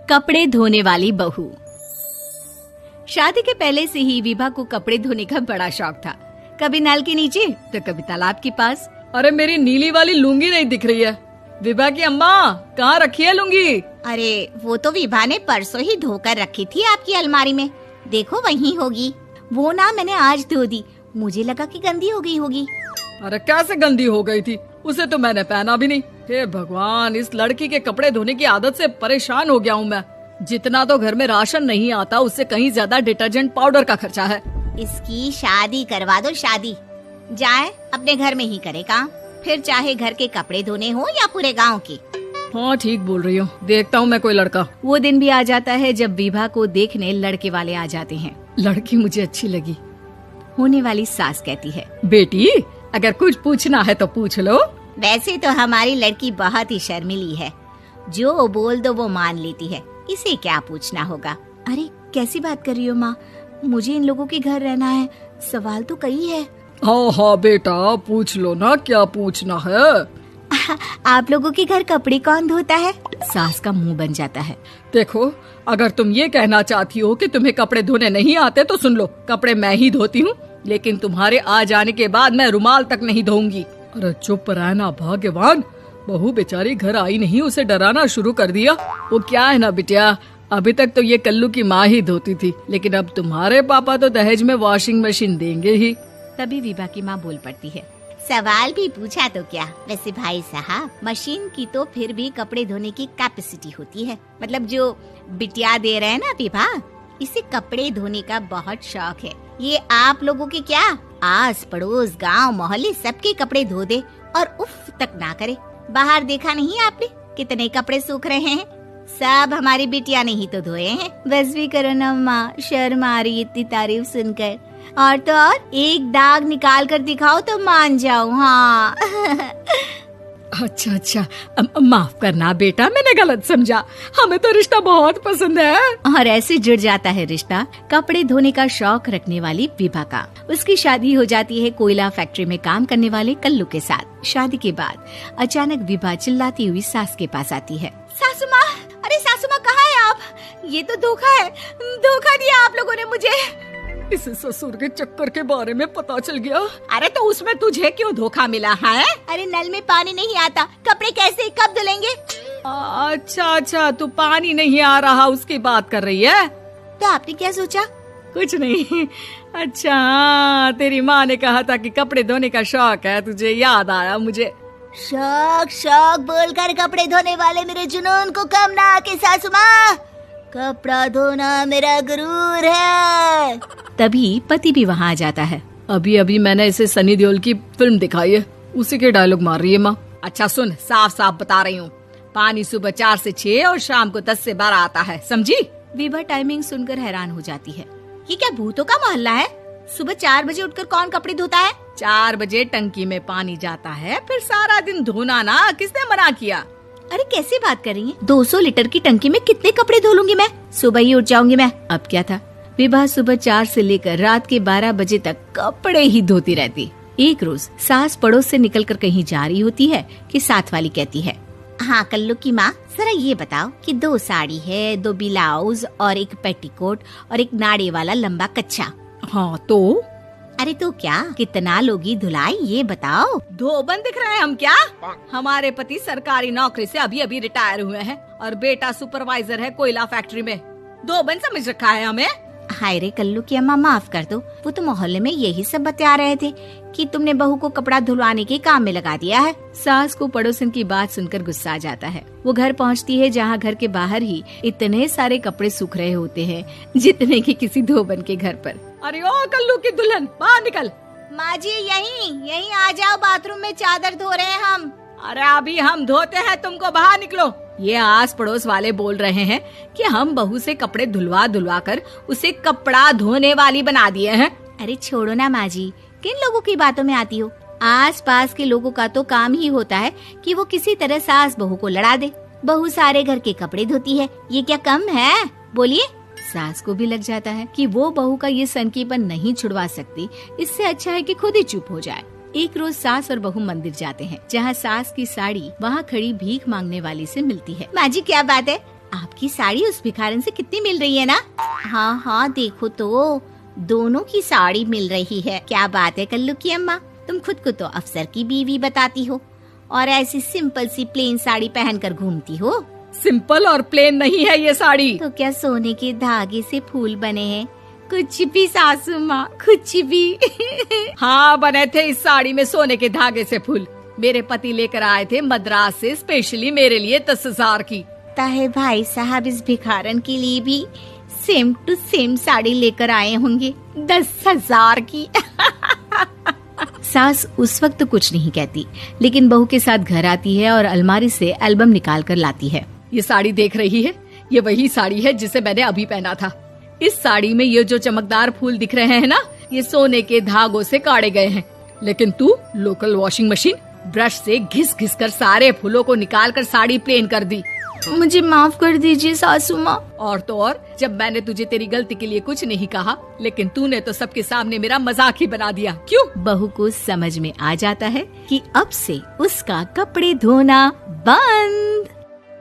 कपड़े धोने वाली बहू। शादी के पहले से ही विभा को कपड़े धोने का बड़ा शौक था। कभी नल के नीचे तो कभी तालाब के पास। अरे मेरी नीली वाली लुंगी नहीं दिख रही है। विभा की अम्मा, कहाँ रखी है लुंगी? अरे वो तो विभा ने परसों ही धोकर रखी थी आपकी अलमारी में, देखो वहीं होगी। वो ना मैंने आज धो दी, मुझे लगा कि गंदी हो गई होगी। अरे कैसे गंदी हो गई थी? उसे तो मैंने पहना भी नहीं। हे भगवान, इस लड़की के कपड़े धोने की आदत से परेशान हो गया हूँ मैं। जितना तो घर में राशन नहीं आता, उससे कहीं ज्यादा डिटर्जेंट पाउडर का खर्चा है। इसकी शादी करवा दो, शादी जाए अपने घर में ही करे काम, फिर चाहे घर के कपड़े धोने हो या पूरे गांव के। हाँ ठीक बोल रही हो, देखता हूँ मैं कोई लड़का। वो दिन भी आ जाता है जब विभा को देखने लड़के वाले आ जाते हैं। लड़की मुझे अच्छी लगी। होने वाली सास कहती है, बेटी अगर कुछ पूछना है तो पूछ लो। वैसे तो हमारी लड़की बहुत ही शर्मीली है, जो बोल दो वो मान लेती है, इसे क्या पूछना होगा। अरे कैसी बात कर रही हो माँ, मुझे इन लोगों के घर रहना है, सवाल तो कई है। हाँ हाँ बेटा, पूछ लो ना, क्या पूछना है। आप लोगों के घर कपड़े कौन धोता है? सास का मुंह बन जाता है। देखो, अगर तुम ये कहना चाहती हो कि तुम्हें कपड़े धोने नहीं आते तो सुन लो, कपड़े मैं ही धोती हूँ, लेकिन तुम्हारे आ जाने के बाद मैं रुमाल तक नहीं धोऊंगी। अरे चुप रहना भाग्यवान, बहू बेचारी घर आई नहीं, उसे डराना शुरू कर दिया। वो क्या है ना बिटिया, अभी तक तो ये कल्लू की माँ ही धोती थी, लेकिन अब तुम्हारे पापा तो दहेज में वॉशिंग मशीन देंगे ही। तभी विभा की माँ बोल पड़ती है, सवाल भी पूछा तो क्या। वैसे भाई साहब, मशीन की तो फिर भी कपड़े धोने की कैपेसिटी होती है, मतलब जो बिटिया दे रहे हैं ना विभा, इसे कपड़े धोने का बहुत शौक है। ये आप लोगों के क्या, आस पड़ोस गांव मोहल्ले सबके कपड़े धो दे और उफ तक ना करे। बाहर देखा नहीं आपने कितने कपड़े सूख रहे हैं, सब हमारी बिटिया ने ही तो धोए हैं। बस भी करो ना माँ, शर्म आ रही इतनी तारीफ सुनकर। और तो और एक दाग निकाल कर दिखाओ तो मान जाओ। हाँ अच्छा, माफ करना बेटा, मैंने गलत समझा, हमें तो रिश्ता बहुत पसंद है। और ऐसे जुड़ जाता है रिश्ता कपड़े धोने का शौक रखने वाली विभा का। उसकी शादी हो जाती है कोयला फैक्ट्री में काम करने वाले कल्लू के साथ। शादी के बाद अचानक विभा चिल्लाती हुई सास के पास आती है, सासू माँ, अरे सासू माँ कहाँ है आप? ये तो धोखा है, धोखा दिया आप लोगों ने मुझे। इसे ससुर के चक्कर के बारे में पता चल गया। अरे तो उसमें तुझे क्यों धोखा मिला है? अरे नल में पानी नहीं आता, कपड़े कैसे कब धुलेंगे? अच्छा, तू पानी नहीं आ रहा उसकी बात कर रही है। तो आपने क्या सोचा? कुछ नहीं। अच्छा तेरी माँ ने कहा था कि कपड़े धोने का शौक है तुझे, याद आया मुझे। शौक बोलकर कपड़े धोने वाले मेरे जुनून को कम ना आके सासू माँ, कपड़ा धोना मेरा गुरूर है। तभी पति भी वहाँ आ जाता है। अभी मैंने इसे सनी देओल की फिल्म दिखाई है, उसी के डायलॉग मार रही है माँ। अच्छा सुन, साफ बता रही हूँ, पानी सुबह 4 से 6 और शाम को 10 से 12 आता है, समझी? विभा टाइमिंग सुनकर हैरान हो जाती है। ये क्या भूतों का मोहल्ला है? सुबह 4 बजे उठकर कौन कपड़े धोता है? 4 बजे टंकी में पानी जाता है, फिर सारा दिन धोना ना, किसने मना किया? अरे कैसी बात कर रही हैं? 200 लीटर की टंकी में कितने कपड़े धो लूंगी मैं, सुबह ही उठ जाऊंगी मैं। अब क्या था, विभा सुबह 4 से लेकर रात के 12 बजे तक कपड़े ही धोती रहती। एक रोज सास पड़ोस से निकलकर कहीं जा रही होती है कि साथ वाली कहती है, हाँ कल्लू की माँ, जरा ये बताओ कि 2 साड़ी है, 2 ब्लाउज और एक पेटीकोट और एक नाड़े वाला लंबा कच्छा। हाँ तो? अरे तो क्या, कितना लोगी धुलाई ये बताओ। धोबन दिख रहे हैं हम क्या? हमारे पति सरकारी नौकरी से अभी रिटायर हुए हैं और बेटा सुपरवाइजर है कोयला फैक्ट्री में। धोबन समझ रखा है हमें। हाय रे कल्लू की अम्मा, माफ कर दो, वो तो मोहल्ले में यही सब बता रहे थे कि तुमने बहू को कपड़ा धुलवाने के काम में लगा दिया है। सास को पड़ोसन की बात सुनकर गुस्सा आ जाता है। वो घर पहुंचती है जहां घर के बाहर ही इतने सारे कपड़े सूख रहे होते हैं जितने कि किसी धोबन के घर पर। अरे ओ कल्लू की दुल्हन, बाहर निकल। माँ जी यहीं आ जाओ, बाथरूम में चादर धो रहे हैं हम। अरे अभी हम धोते हैं, तुमको बाहर निकलो। ये आस पड़ोस वाले बोल रहे हैं कि हम बहू से कपड़े धुलवा कर उसे कपड़ा धोने वाली बना दिए हैं। अरे छोड़ो ना माँ जी, किन लोगों की बातों में आती हो? आस पास के लोगों का तो काम ही होता है कि वो किसी तरह सास बहू को लड़ा दे। बहू सारे घर के कपड़े धोती है, ये क्या कम है? बोलिए। सास को भी लग जाता है कि वो बहू का ये सनकीपन नहीं छुड़वा सकती, इससे अच्छा है कि खुद ही चुप हो जाए। एक रोज सास और बहू मंदिर जाते हैं, जहाँ सास की साड़ी वहाँ खड़ी भीख मांगने वाली से मिलती है। माँ जी क्या बात है, आप आपकी साड़ी उस भिखारन से कितनी मिल रही है ना? हाँ हाँ देखो तो दोनों की साड़ी मिल रही है। क्या बात है कल्लू की अम्मा, तुम खुद को तो अफसर की बीवी बताती हो और ऐसी सिंपल सी प्लेन साड़ी पहनकर घूमती हो। सिंपल और प्लेन नहीं है ये साड़ी। तो क्या सोने के धागे से फूल बने हैं? कुछ भी सासू माँ, कुछ भी। हाँ बने थे इस साड़ी में सोने के धागे से फूल। मेरे पति लेकर आए थे मद्रास से स्पेशली मेरे लिए 10,000 की। ताहे भाई साहब इस भिखारन के लिए भी सेम टू सेम साड़ी लेकर आए होंगे 10,000 की। सास उस वक्त तो कुछ नहीं कहती, लेकिन बहू के साथ घर आती है और अलमारी से एल्बम निकाल कर लाती है। ये साड़ी देख रही है, ये वही साड़ी है जिसे मैंने अभी पहना था। इस साड़ी में ये जो चमकदार फूल दिख रहे हैं ना, ये सोने के धागों से काटे गए हैं। लेकिन तू लोकल वॉशिंग मशीन ब्रश से घिस घिस कर सारे फूलों को निकाल कर साड़ी प्लेन कर दी। मुझे माफ कर दीजिए सासू माँ। और तो और, जब मैंने तुझे तेरी गलती के लिए कुछ नहीं कहा, लेकिन तूने तो सबके सामने मेरा मजाक ही बना दिया। क्यों? बहू को समझ में आ जाता है कि अब से उसका कपड़े धोना बंद।